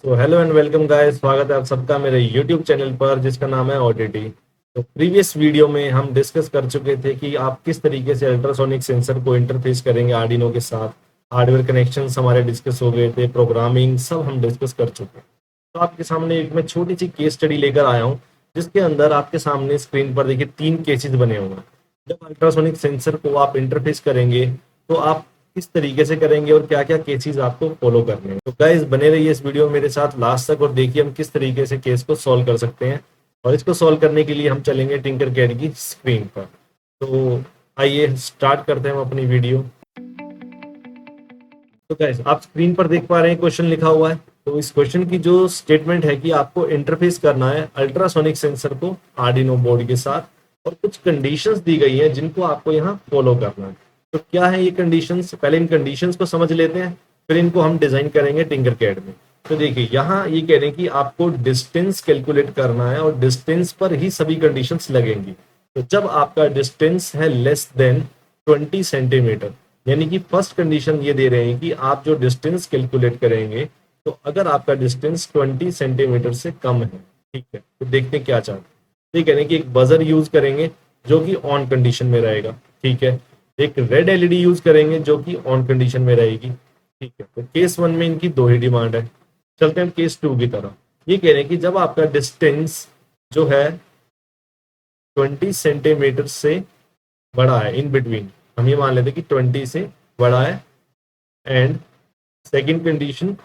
तो hello and welcome guys, स्वागत है आप सबका मेरे यूट्यूब चैनल पर जिसका नाम है ओटीटी। तो प्रीवियस वीडियो में हम डिस्कस कर चुके थे कि आप किस तरीके से अल्ट्रासोनिक सेंसर को इंटरफेस करेंगे आर्डिनो के साथ। हार्डवेयर कनेक्शंस हमारे डिस्कस हो गए थे, प्रोग्रामिंग सब हम डिस्कस कर चुके हैं। तो आपके सामने एक मैं छोटी सी केस स्टडी लेकर आया हूँ, जिसके अंदर आपके सामने स्क्रीन पर देखिए 3 केसेस बने हुए हैं। जब अल्ट्रासोनिक सेंसर को आप इंटरफेस करेंगे तो आप किस तरीके से करेंगे और क्या क्या केसेस आपको फॉलो करने हैं। तो गाइस बने रहिए इस वीडियो में मेरे साथ लास्ट तक और देखिए हम किस तरीके से केस को सॉल्व कर सकते हैं। और इसको सॉल्व करने के लिए हम चलेंगे टिंकरकैड की स्क्रीन पर। तो आइए स्टार्ट करते हैं हम अपनी वीडियो। तो गाइस आप स्क्रीन पर देख पा रहे हैं क्वेश्चन लिखा हुआ है। तो इस क्वेश्चन की जो स्टेटमेंट है कि आपको इंटरफेस करना है अल्ट्रासोनिक सेंसर को आर्डिनो बोर्ड के साथ और कुछ कंडीशंस दी गई है जिनको आपको यहाँ फॉलो करना है। तो क्या है ये कंडीशंस, पहले इन कंडीशंस को समझ लेते हैं, फिर इनको हम डिजाइन करेंगे टिंकरकैड में। तो देखिए यहाँ ये कह रहे हैं कि आपको डिस्टेंस कैलकुलेट करना है और डिस्टेंस पर ही सभी कंडीशंस लगेंगी। तो जब आपका डिस्टेंस है लेस देन 20 सेंटीमीटर, यानी कि फर्स्ट कंडीशन ये दे रहे हैं कि आप जो डिस्टेंस कैलकुलेट करेंगे तो अगर आपका डिस्टेंस 20 सेंटीमीटर से कम है, ठीक है, तो देखते हैं क्या चाहते हैं। ये कह रहे हैं कि एक बजर यूज करेंगे जो कि ऑन कंडीशन में रहेगा, ठीक है। एक रेड एलईडी यूज करेंगे जो कि ऑन कंडीशन में रहेगी, ठीक है। तो केस 1 में इनकी 2 ही डिमांड है। चलते हैं केस 2 की तरफ। ये कह रहे हैं कि जब आपका डिस्टेंस जो है 20 सेंटीमीटर से बड़ा है, इन बिटवीन हम ये मान लेते हैं कि 20 से बड़ा है, and second condition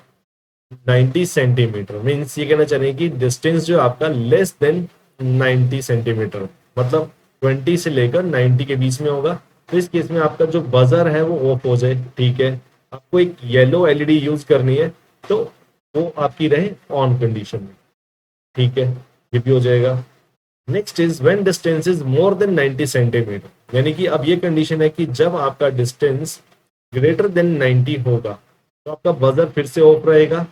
90 centimetre, means ये कहना चाह रहे हैं कि डिस्टेंस जो आपका लेस देन 90 सेंटीमीटर, मतलब 20 से लेकर 90 के बीच में होगा। तो इस केस में आपका जो बजर है वो ऑफ हो जाए, ठीक है। आपको एक येलो एलईडी यूज करनी है तो वो आपकी रहे ऑन कंडीशन में, ठीक है, ये भी हो जाएगा। Next is when distance is more than 90 centimetre, यानी कि अब ये कंडीशन है कि जब आपका डिस्टेंस ग्रेटर देन 90 होगा तो आपका बजर फिर से ऑफ रहेगा,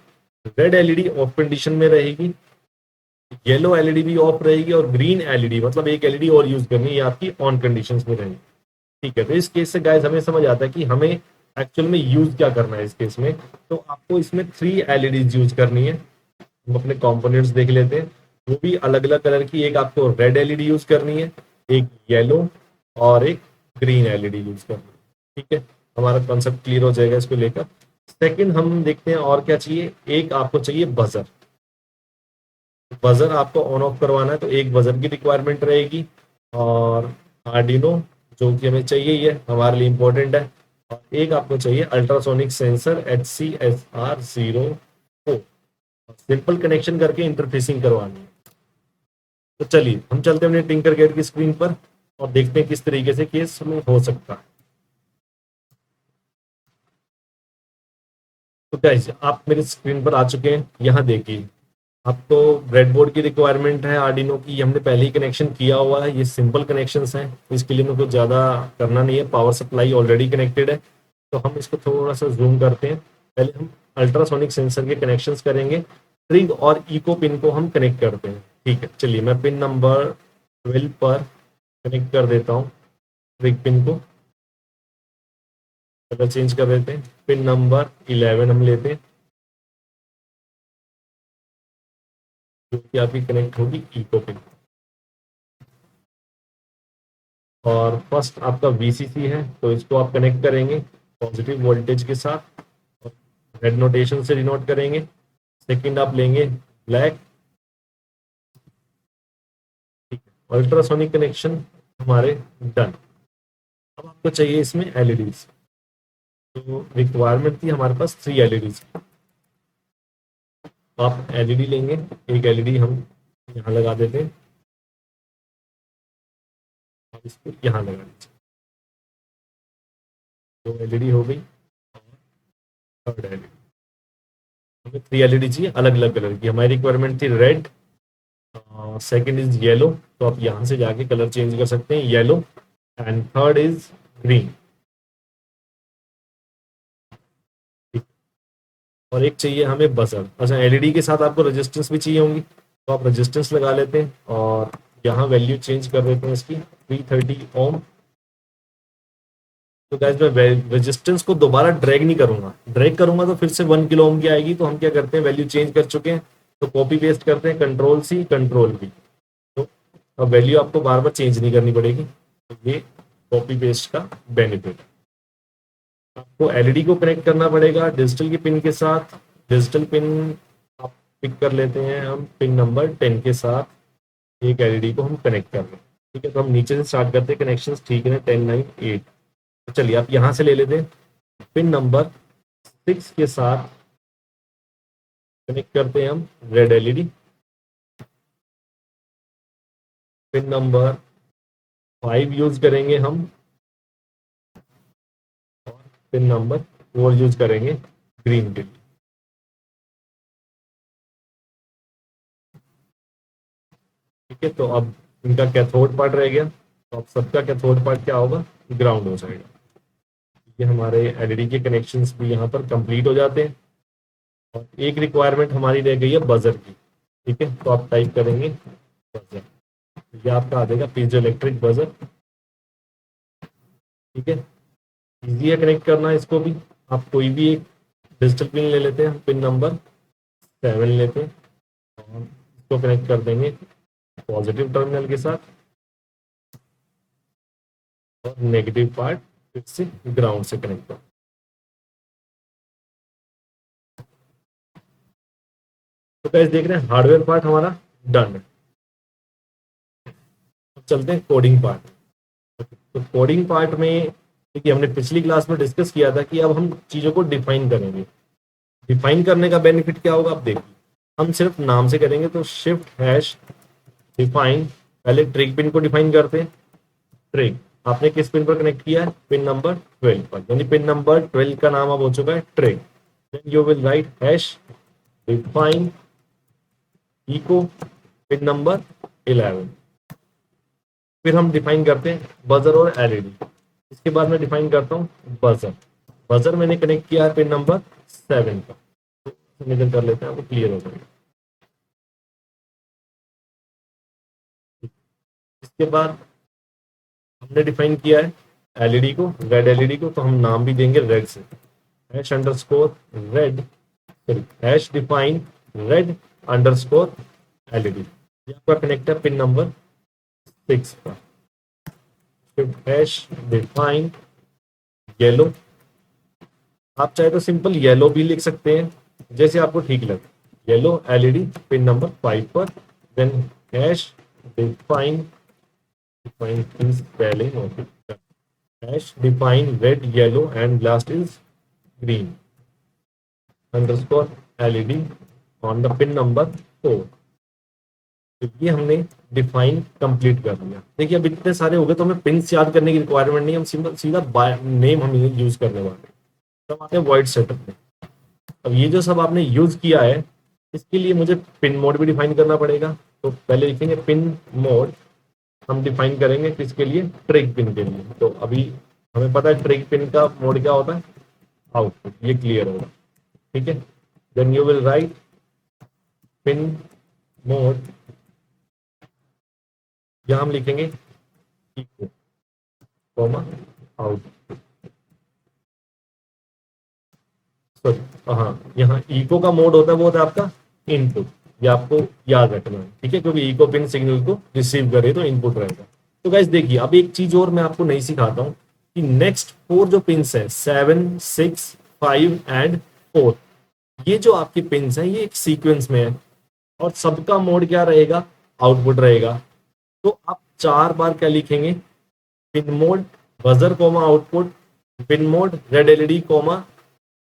रेड एलईडी ऑफ कंडीशन में रहेगी, येलो एलईडी भी ऑफ रहेगी और ग्रीन एलईडी मतलब एक एलईडी और यूज करनी है, ये आपकी ऑन कंडीशंस में रहेगी, ठीक है। तो इस केस से गाइस हमें समझ आता है कि हमें एक्चुअल में यूज क्या करना है इस केस में। तो आपको इसमें 3 एलईडीज यूज करनी है। हम अपने कंपोनेंट्स देख लेते हैं, वो भी अलग अलग कलर की। एक आपको रेड एलईडी यूज करनी है, एक येलो और एक ग्रीन एलईडी यूज करनी है, ठीक है। हमारा कॉन्सेप्ट क्लियर हो जाएगा इसको लेकर। सेकंड हम देखते हैं और क्या चाहिए। एक आपको चाहिए बजर। बजर आपको ऑन ऑफ करवाना है तो एक बजर की रिक्वायरमेंट रहेगी, और आर्डिनो जो कि हमें चाहिए, ये हमारे लिए इंपॉर्टेंट है। और एक आपको चाहिए ultrasonic sensor HCSR04, simple connection करके इंटरफेसिंग करवानी है। तो चलिए हम चलते हैं अपने टिंकरकैड की स्क्रीन पर और देखते हैं किस तरीके से केस में हो सकता है। तो गाइस आप मेरे स्क्रीन पर आ चुके हैं, यहाँ देखिए आपको ब्रेडबोर्ड की रिक्वायरमेंट है आर्डिनो की, ये हमने पहले ही कनेक्शन किया हुआ है, ये सिंपल कनेक्शंस हैं, इसके लिए हमें कुछ ज़्यादा करना नहीं है, पावर सप्लाई ऑलरेडी कनेक्टेड है। तो हम इसको थोड़ा सा जूम करते हैं। पहले हम अल्ट्रासोनिक सेंसर के कनेक्शंस करेंगे, ट्रिग और इको पिन को हम कनेक्ट करते हैं, ठीक है। चलिए मैं पिन नंबर 12 पर कनेक्ट कर देता हूँ ट्रिग पिन को, कलर चेंज कर देते हैं। पिन नंबर 11 हम लेते हैं जो कि आपकी कनेक्ट होगी इको पिन, और फर्स्ट आपका VCC है तो इसको आप कनेक्ट करेंगे पॉजिटिव वोल्टेज के साथ और रेड नोटेशन से डिनोट करेंगे। सेकंड आप लेंगे ब्लैक, ठीक है। अल्ट्रासोनिक कनेक्शन हमारे डन। अब आपको चाहिए इसमें एलईडीज, तो रिक्वायरमेंट थी हमारे पास 3 एलईडीज। आप एलईडी लेंगे, एक एलईडी हम यहाँ लगा देते हैं और इसको यहाँ लगा दीजिए, तो एलईडी हो गई। थर्ड एलईडी, हमें 3 एलईडी चाहिए अलग अलग कलर की, हमारी रिक्वायरमेंट थी रेड, सेकंड इज येलो, तो आप यहाँ से जाके कलर चेंज कर सकते हैं, yellow, and third is green, और एक चाहिए हमें बजर। अच्छा एलईडी के साथ आपको रेजिस्टेंस भी चाहिए होंगी, तो आप रेजिस्टेंस लगा लेते हैं और यहाँ वैल्यू चेंज कर देते हैं इसकी 330 ओम, तो गाइस मैं रेजिस्टेंस को दोबारा ड्रैग नहीं करूंगा, ड्रैग करूंगा तो फिर से 1 किलो ओम की आएगी। तो हम क्या करते हैं, वैल्यू चेंज कर चुके हैं तो कॉपी पेस्ट करते हैं, कंट्रोल सी कंट्रोल वी। तो अब वैल्यू आपको बार बार चेंज नहीं करनी पड़ेगी। तो ये कॉपी पेस्ट का बेनिफिट। आपको एलईडी को कनेक्ट करना पड़ेगा डिजिटल की पिन के साथ। डिजिटल पिन आप पिक कर लेते हैं, हम पिन नंबर 10 के साथ एक एलईडी को हम कनेक्ट कर रहे हैं। ठीक है, तो हम नीचे से स्टार्ट करते हैं कनेक्शन, ठीक है, 10 9 8। तो चलिए आप यहाँ से ले लेते हैं, पिन नंबर 6 के साथ कनेक्ट करते हैं हम red LED. Pin number 5 use करेंगे हम, और पिन नंबर 4 यूज करेंगे ग्रीन के लिए। ठीक है, तो अब इनका कैथोड पार्ट रह गया, तो अब सबका कैथोड पार्ट क्या होगा, ग्राउंड हो जाएगा। ये हमारे एलईडी के कनेक्शंस भी यहाँ पर कंप्लीट हो जाते हैं। और एक रिक्वायरमेंट हमारी रह गई है बजर की। ठीक है, तो आप टाइप करेंगे बजर, ये आपका आ जाएगा पीजो इलेक्ट्रिक बजर। ठीक है, इजी है कनेक्ट करना इसको भी। आप कोई भी एक डिजिटल पिन ले लेते हैं, पिन नंबर 7 लेते हैं और इसको कनेक्ट कर देंगे पॉजिटिव टर्मिनल के साथ, और नेगेटिव पार्ट फिर से ग्राउंड से कनेक्ट कर। तो गाइस देख रहे हैं हार्डवेयर पार्ट हमारा डन है। अब चलते हैं कोडिंग पार्ट। तो कोडिंग पार्ट में देखिए, हमने पिछली क्लास में डिस्कस किया था कि अब हम चीज़ों को डिफाइन करेंगे। डिफाइन करने का बेनिफिट क्या होगा, आप देखिए, हम सिर्फ नाम से करेंगे तो शिफ्ट हैश डिफाइन, पहले ट्रिक पिन को डिफाइन करते हैं। ट्रिक आपने किस पिन पर कनेक्ट किया है, पिन नंबर 12 पर, यानी पिन नंबर 12 का नाम अब हो चुका है trick. Then you will write hash define echo pin number 11। फिर हम डिफाइन करते हैं बजर और एलईडी। इसके बाद मैं डिफाइन करता हूँ बजर। बजर मैंने कनेक्ट किया है पिन नंबर 7 पर, तो मेजर कर लेते हैं, आपको क्लियर हो जाएगा। इसके बाद हमने डिफाइन किया है एलईडी को, रेड एलईडी को, तो हम नाम भी देंगे रेड से, hash underscore red, sorry hash define red underscore LED. ये आपका कनेक्ट है पिन नंबर 6 पर। फिर हैश डिफाइन येलो, आप चाहे तो सिंपल येलो भी लिख सकते हैं, जैसे आपको ठीक लगे। येलो एलईडी पिन नंबर 5 पर। देन हैश डिफाइन, डिफाइन पहले note, hash define red yellow and last is green underscore LED on the pin number 4। तो ये हमने डिफाइन कंप्लीट कर लिया। देखिए अब इतने सारे हो गए तो हमें पिन्स याद करने की रिक्वायरमेंट नहीं, हम सिंपल सीधा नेम हम यूज करने वाले हैं। तब आते हैं वॉइड सेटअप में। अब ये जो सब आपने यूज किया है, इसके लिए मुझे पिन मोड भी डिफाइन करना पड़ेगा। तो पहले लिखेंगे पिन मोड, हम डिफाइन करेंगे किसके लिए, ट्रिक पिन के लिए। तो अभी हमें पता है ट्रिक पिन का मोड क्या होता है, आउटपुट, ये क्लियर होगा। ठीक है, then you will write pin mode, यहां हम लिखेंगे इको कॉमा आउट, सॉरी हाँ, यहाँ इको का मोड होता है वो होता है आपका इनपुट, ये आपको याद रखना है। ठीक है, क्योंकि इको पिन सिग्नल को रिसीव करे तो इनपुट रहेगा। तो गाइस देखिए, अब एक चीज और मैं आपको नहीं सिखाता हूँ कि नेक्स्ट 4 जो पिन्स है 7 6 5 एंड 4, ये जो आपकी पिन्स है ये एक सीक्वेंस में है और सबका मोड क्या रहेगा, आउटपुट रहेगा। तो आप 4 बार क्या लिखेंगे, pin mode buzzer comma output, pin mode red LED comma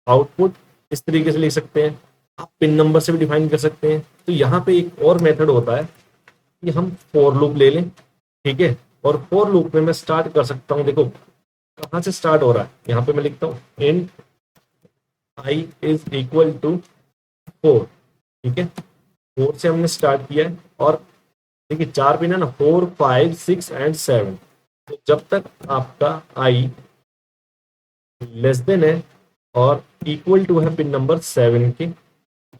output, इस तरीके से लिख सकते हैं। आप पिन नंबर से भी डिफाइन कर सकते हैं। तो यहाँ पे एक और मेथड होता है कि हम फॉर लूप ले लें। ठीक है, और फॉर लूप में मैं स्टार्ट कर सकता हूँ, देखो कहाँ से स्टार्ट हो रहा है, यहाँ पे मैं लिखता हूँ int I is equal to 4। ठीक है, 4 से हमने स्टार्ट किया है और देखिए 4 पिन है ना, 4 5 6 एंड 7। तो जब तक आपका आई लेस देन है और इक्वल टू है पिन नंबर 7 के,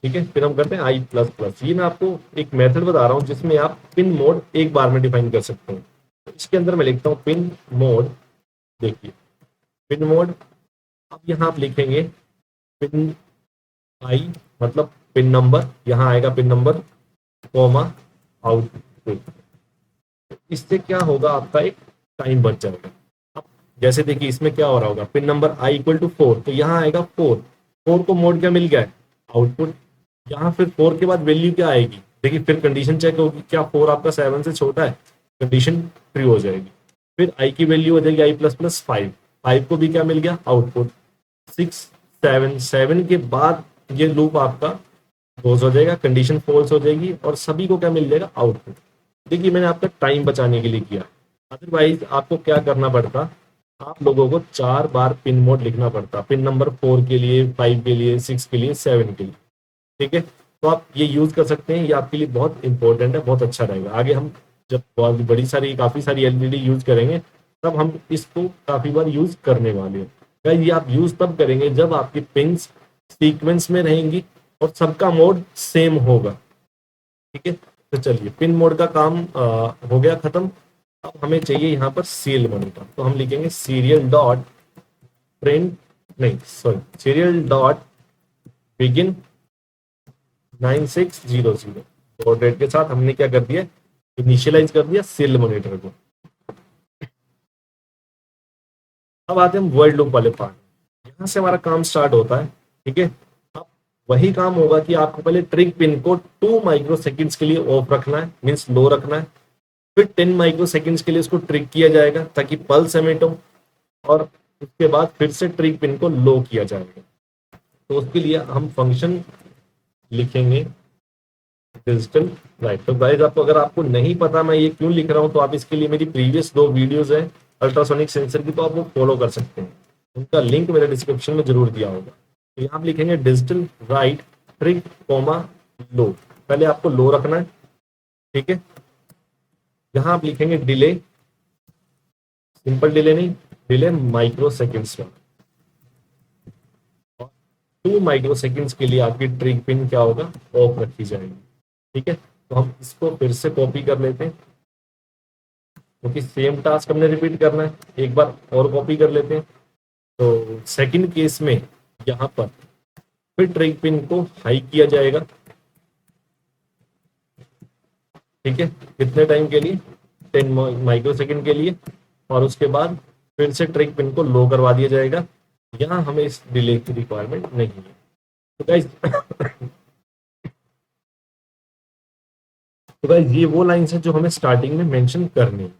ठीक है, फिर हम करते हैं आई प्लस प्लस। ये मैं आपको एक मेथड बता रहा हूँ जिसमें आप पिन मोड एक बार में डिफाइन कर सकते हैं। तो इसके अंदर मैं लिखता हूँ पिन मोड, देखिए पिन मोड, अब यहाँ आप लिखेंगे पिन आई, मतलब पिन नंबर, यहाँ आएगा पिन नंबर कॉमा आउटपुट। इससे क्या होगा, आपका एक टाइम बच जाएगा। अब जैसे देखिए इसमें क्या हो रहा होगा, pin number i equal to 4, तो यहाँ आएगा 4, 4 को मोड क्या मिल गया है, आउटपुट। यहाँ फिर 4 के बाद वैल्यू क्या आएगी, देखिए फिर कंडीशन चेक होगी, क्या 4 आपका 7 से छोटा है, कंडीशन ट्रू हो जाएगी। फिर आई की वैल्यू हो जाएगी आई प्लस प्लस 5, 5 को भी क्या मिल गया, आउटपुट। 6 7, 7 के बाद ये लूप आपका क्लोज हो जाएगा, कंडीशन फॉल्स हो जाएगी और सभी को क्या मिल जाएगा, आउटपुट। देखिए मैंने आपका टाइम बचाने के लिए किया, अदरवाइज आपको क्या करना पड़ता, आप लोगों को 4 बार पिन मोड लिखना पड़ता, पिन नंबर 4 के लिए, 5 के लिए, 6 के लिए, 7 के लिए। ठीक है, तो आप ये यूज कर सकते हैं, ये आपके लिए बहुत इंपॉर्टेंट है, बहुत अच्छा रहेगा। आगे हम जब बहुत बड़ी सारी काफी सारी एलईडी यूज करेंगे तब हम इसको काफी बार यूज करने वाले हैं। गाइस ये आप यूज तब करेंगे जब आपकी पिंस सीक्वेंस में रहेंगी और सबका मोड सेम होगा। ठीक है, तो चलिए पिन मोड का काम हो गया खत्म। अब हमें चाहिए यहाँ पर सीरियल मॉनिटर, तो हम लिखेंगे सीरियल डॉट प्रिंट, नहीं सॉरी, सीरियल डॉट बिगिन 9600 और डेट के साथ हमने क्या कर दिया, इनिशियलाइज कर दिया सीरियल मॉनिटर को। अब आते हैं वर्ल्ड लूप वाले पार्ट, यहाँ से हमारा काम स्टार्ट होता है। ठीक है, अब वही काम होगा कि आपको पहले ट्रिग पिन को 2 माइक्रो सेकेंड्स के लिए ऑफ रखना है, मीन्स लो रखना है। फिर 10 माइक्रो सेकेंड्स के लिए इसको ट्रिग किया जाएगा ताकि पल्स एमिट हो, और उसके बाद फिर से ट्रिग पिन को लो किया जाएगा। तो उसके लिए हम फंक्शन लिखेंगे डिजिटल राइट। तो गाइस आपको अगर आपको नहीं पता मैं ये क्यों लिख रहा हूँ, तो आप इसके लिए मेरी प्रीवियस 2 वीडियोस हैं अल्ट्रासोनिक सेंसर की, तो आप वो फॉलो कर सकते हैं, उनका लिंक मेरे डिस्क्रिप्शन में जरूर दिया होगा। तो यहाँ आप लिखेंगे डिजिटल राइट ट्रिग कॉमा लो, पहले आपको लो रखना है। ठीक है, यहाँ आप लिखेंगे डिले, सिंपल डिले नहीं, डिले माइक्रो सेकेंड्स में, 2 माइक्रो सेकेंड्स के लिए आपकी ट्रिग पिन क्या होगा, ऑफ रखी जाएगी। ठीक है, तो हम इसको फिर से कॉपी कर लेते हैं क्योंकि सेम टास्क हमने रिपीट करना है, एक बार और कॉपी कर लेते हैं। तो सेकंड केस में यहाँ पर फिर ट्रिग पिन को हाई किया जाएगा। ठीक है, कितने टाइम के लिए, 10 माइक्रो सेकेंड के लिए, और उसके बाद फिर से ट्रिग पिन को लो करवा दिया जाएगा। यहाँ हमें इस डिले की रिक्वायरमेंट नहीं है। तो गाइस तो गाइस ये वो लाइंस है जो हमें स्टार्टिंग में मेंशन करनी है।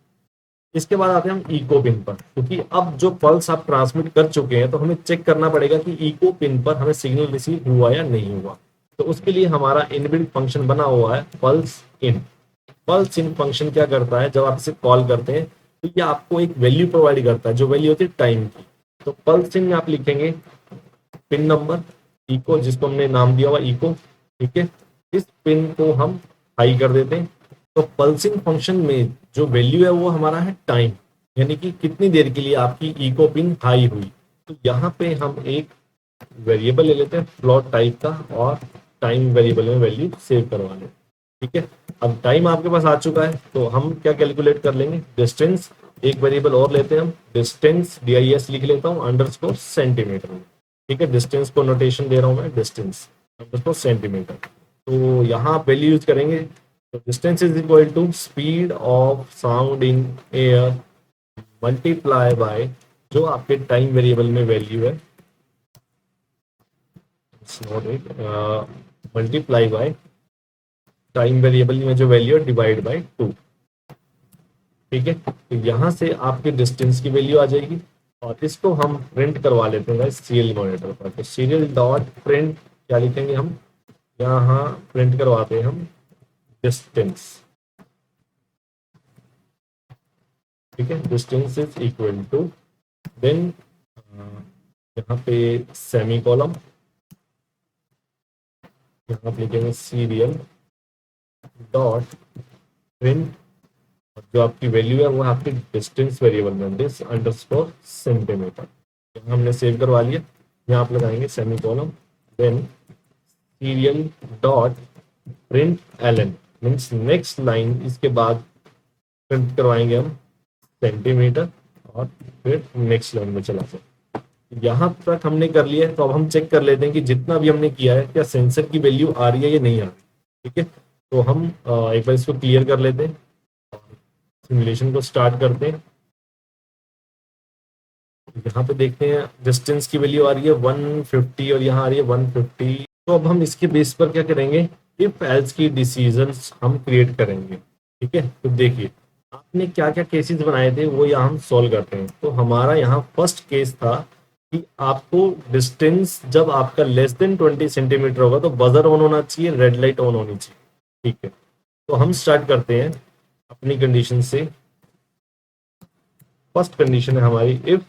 इसके बाद आते हैं हम इको पिन पर, क्योंकि अब जो पल्स आप ट्रांसमिट कर चुके हैं तो हमें चेक करना पड़ेगा कि इको पिन पर हमें सिग्नल रिसीव हुआ या नहीं हुआ। तो उसके लिए हमारा इनबिल्ट फंक्शन बना हुआ है पल्स इन। पल्स इन फंक्शन क्या करता है, जब आप इसे कॉल करते हैं तो ये आपको एक वैल्यू प्रोवाइड करता है, जो वैल्यू होती है टाइम की। तो पल्स इन में आप लिखेंगे पिन नंबर इको, जिसको हमने नाम दिया हुआ इको। ठीक है, इस पिन को हम हाई कर देते हैं। तो पल्सिंग फंक्शन में जो वैल्यू है वो हमारा है टाइम, यानी कि कितनी देर के लिए आपकी इको पिन हाई हुई। तो यहाँ पे हम एक वेरिएबल ले लेते हैं फ्लोट टाइप का, और टाइम वेरिएबल में वैल्यू सेव करवा लें। ठीक है, अब टाइम आपके पास आ चुका है, तो हम क्या कैलकुलेट कर लेंगे, डिस्टेंस, एक वेरिएबल और लेते हैं हम, डिस्टेंस DIS लिख लेता हूँ अंडरस्कोर सेंटीमीटर में। ठीक है, डिस्टेंस को नोटेशन दे रहा हूँ मैं, डिस्टेंस अंडरस्कोर सेंटीमीटर। तो यहाँ आप वैल्यू यूज करेंगे, तो distance is equal to speed of sound in air multiply by जो आपके टाइम वेरिएबल में वैल्यू है, मल्टीप्लाई बाय टाइम वेरिएबल में जो वैल्यू है डिवाइड बाय 2। ठीक है, तो यहाँ से आपके डिस्टेंस की वैल्यू आ जाएगी, और इसको हम प्रिंट करवा लेते हैं सीरियल मॉनिटर पर। तो सीरियल डॉट प्रिंट क्या लिखेंगे हम, यहाँ प्रिंट करवाते हैं हम डिस्टेंस। ठीक है, distance is equal to, then यहाँ पे सेमी कॉलम, यहाँ पे लिखेंगे सीरियल डॉट प्रिंट, जो आपकी वैल्यू है वो आपकी डिस्टेंस वेरिएबल में डिस अंडरस्कोर सेंटीमीटर, यहाँ हमने सेव करवा लिया। यहाँ आप लगाएंगे semicolon, then serial dot println, means next line इसके बाद प्रिंट करवाएंगे हम सेंटीमीटर, और फिर नेक्स्ट लाइन में चला जाए। यहाँ तक हमने कर लिया है, तो अब हम चेक कर लेते हैं कि जितना भी हमने किया है क्या सेंसर की वैल्यू आ रही है या नहीं आ रही। ठीक है, तो हम एक बार इसको क्लियर कर लेते हैं, सिमुलेशन को स्टार्ट करते हैं। यहाँ पे देखते हैं डिस्टेंस की वैल्यू आ रही है 150 और यहाँ आ रही है 150। तो अब हम इसके बेस पर क्या करेंगे, इफ एल्स की डिसीजंस हम क्रिएट करेंगे। ठीक है, तो देखिए आपने क्या क्या केसेस बनाए थे वो यहाँ हम सॉल्व करते हैं। तो हमारा यहाँ फर्स्ट केस था कि आपको डिस्टेंस जब आपका लेस देन 20 सेंटीमीटर होगा तो बजर ऑन होना चाहिए, रेड लाइट ऑन होनी चाहिए। ठीक है, तो हम स्टार्ट करते हैं अपनी कंडीशन से। फर्स्ट कंडीशन है हमारी, if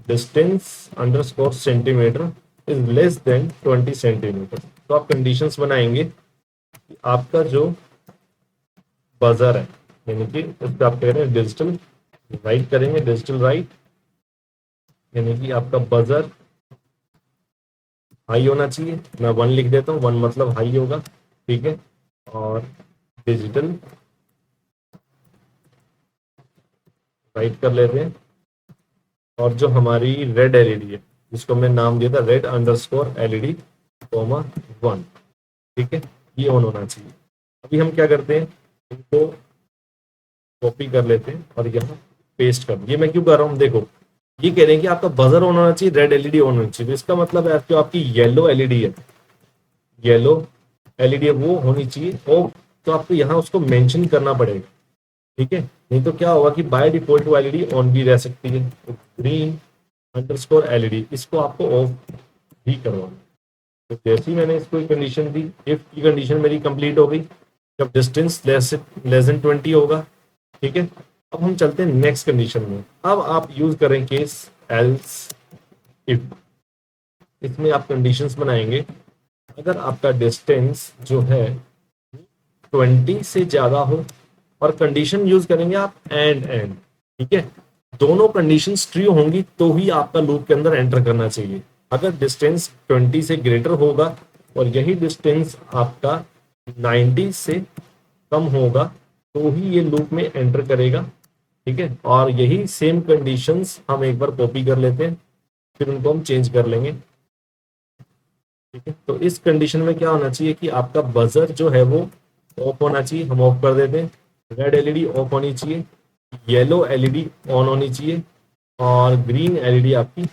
distance underscore centimetre is less than 20 centimetre. तो आप कंडीशंस बनाएंगे कि आपका जो बजर है, यानी कि इस पे आप कह रहे हैं डिजिटल राइट करेंगे, डिजिटल राइट यानी कि आपका बजर हाई होना चाहिए। मैं 1 लिख देता हूँ, 1 मतलब हाई होगा। ठीक है, और डिजिटल राइट कर लेते हैं। और जो हमारी रेड एलईडी है जिसको हमने नाम दिया था रेड अंडरस्कोर एलईडी कोमा 1, ठीक है, ये ऑन होना चाहिए। अभी हम क्या करते हैं, इनको कॉपी कर लेते हैं और यहाँ पेस्ट कर। ये मैं क्यों कर रहा हूँ, देखो ये कह रहे हैं कि आपका बजर ऑन होना चाहिए, रेड एलईडी ऑन होनी चाहिए। तो इसका मतलब है जो आपकी येलो एलईडी है, येलो एलईडी है वो होनी चाहिए, और तो आपको यहाँ उसको मेंशन करना पड़ेगा। ठीक है, नहीं तो क्या होगा कि बाय डिफॉल्ट वो एलईडी ऑन भी रह सकती है। तो ग्रीन अंडरस्कोर एलईडी इसको आपको ऑफ भी करवाना। तो जैसे ही मैंने इसको कंडीशन दी, इफ की कंडीशन मेरी कंप्लीट हो गई जब डिस्टेंस लेस देन 20 होगा। ठीक है, अब हम चलते हैं नेक्स्ट कंडीशन में। अब आप यूज करें केस एल्स इफ। इसमें आप कंडीशंस बनाएंगे, अगर आपका डिस्टेंस जो है 20 से ज्यादा हो, और कंडीशन यूज करेंगे आप एंड। ठीक है, दोनों कंडीशंस ट्रू होंगी तो ही आपका लूप के अंदर एंटर करना चाहिए। अगर डिस्टेंस 20 से ग्रेटर होगा और यही डिस्टेंस आपका 90 से कम होगा तो ही ये लूप में एंटर करेगा। ठीक है, और यही सेम कंडीशंस हम एक बार कॉपी कर लेते हैं, फिर उनको हम चेंज कर लेंगे। ठीक है, तो इस कंडीशन में क्या होना चाहिए कि आपका बजर जो है वो ऑफ होना चाहिए, हम ऑफ कर देते हैं। रेड एलईडी ऑफ होनी चाहिए, येलो एलईडी ऑन होनी चाहिए, और ग्रीन एलईडी आपकी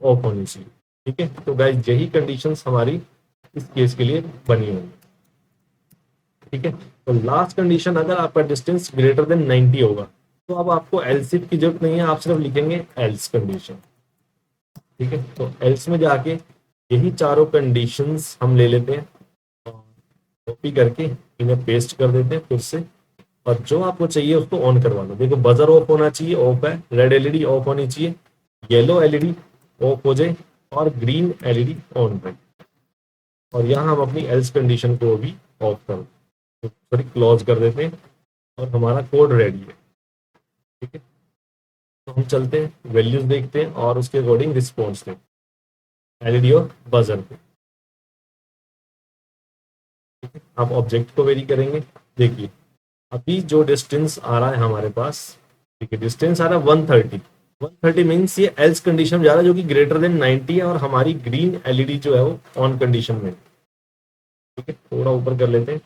ऑफ होनी चाहिए। ठीक है, तो गाइस यही कंडीशंस हमारी इस केस के लिए बनी होंगी। ठीक है, तो लास्ट कंडीशन, अगर आपका डिस्टेंस ग्रेटर देन 90 होगा तो अब आपको एल्स इफ की जरूरत नहीं है, आप सिर्फ लिखेंगे एल्स कंडीशन। ठीक है, तो एल्स में जाके यही चारों कंडीशंस हम ले लेते हैं, कॉपी करके इन्हें पेस्ट कर देते हैं फिर से, और जो आपको चाहिए उसको ऑन करवा लो। देखो बजर ऑफ होना चाहिए, ऑफ है, रेड एलईडी ऑफ होनी चाहिए, येलो एलईडी ऑफ हो जाए, और ग्रीन एलईडी ऑन रहे। और यहाँ हम अपनी एल्स कंडीशन को भी ऑफ कर, सॉरी क्लोज कर देते हैं, और हमारा कोड रेडी है। ठीक है, तो हम चलते हैं वैल्यूज देखते हैं और उसके अकॉर्डिंग रिस्पॉन्स दें एलईडी और बजर पे। ठीक है, आप ऑब्जेक्ट को वेरी करेंगे। देखिए अभी जो डिस्टेंस आ रहा है हमारे पास, ठीक है, डिस्टेंस आ रहा है 130। 130 मीन्स ये एल्स कंडीशन जा रहा है जो कि ग्रेटर देन 90 है, और हमारी ग्रीन एलईडी जो है वो ऑन कंडीशन में। ठीक है, थोड़ा ऊपर कर लेते हैं।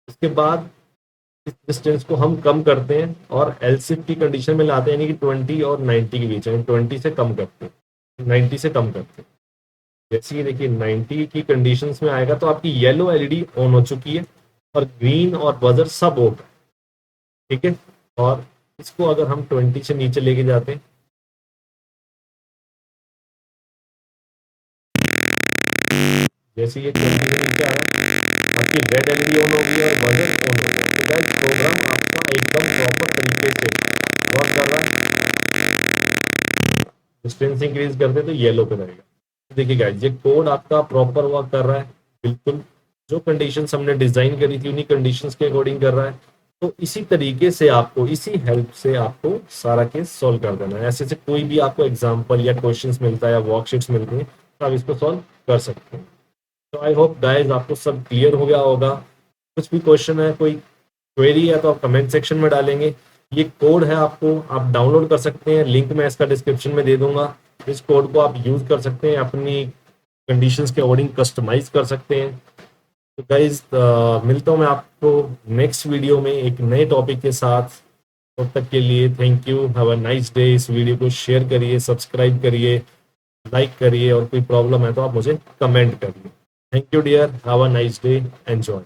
इसके बाद इस डिस्टेंस को हम कम करते हैं और एलसिफ की कंडीशन में लाते हैं, यानी कि 20 और 90 के बीच, यानी 20 से कम करते हैं, 90 से कम करते हैं। जैसे कि देखिए 90 की कंडीशंस में आएगा तो आपकी येलो एलईडी ऑन हो चुकी है और ग्रीन और बजर सब ऑफ है। ठीक है, और इसको अगर हम 20 से नीचे लेके जाते हैं, जैसे ये 20 से नीचे आ रहा है, आपकी रेड एलईडी ऑन होगी और बजर ऑन होगा। तो गाइस प्रोग्राम आपका एकदम प्रॉपर तरीके से वर्क कर रहा है। डिस्टेंस इंक्रीज करते तो येलो पे रहेगा। देखिए गाइस ये कोड आपका प्रॉपर वर्क कर रहा है, बिल्कुल जो कंडीशंस हमने डिजाइन करी थी उन्हीं कंडीशंस के अकॉर्डिंग कर रहा है। तो इसी तरीके से आपको, इसी हेल्प से आपको सारा केस सॉल्व कर देना है। ऐसे से कोई भी आपको एग्जांपल या क्वेश्चंस मिलता है या वर्कशीट्स मिलती हैं तो आप इसको सॉल्व कर सकते हैं। तो आई होप गाइस आपको सब क्लियर हो गया होगा। कुछ भी क्वेश्चन है, कोई क्वेरी है तो आप कमेंट सेक्शन में डालेंगे, ये कोड है, आपको आप डाउनलोड कर सकते हैं, लिंक मैं इसका डिस्क्रिप्शन में दे दूंगा। इस कोड को आप यूज़ कर सकते हैं, अपनी कंडीशंस के अकॉर्डिंग कस्टमाइज कर सकते हैं। तो गाइज मिलता हूँ मैं आपको नेक्स्ट वीडियो में एक नए टॉपिक के साथ। तब तक के लिए thank you, have a nice day. इस वीडियो को शेयर करिए, सब्सक्राइब करिए, लाइक करिए, और कोई प्रॉब्लम है तो आप मुझे कमेंट करिए। Thank you dear, have a nice day, enjoy.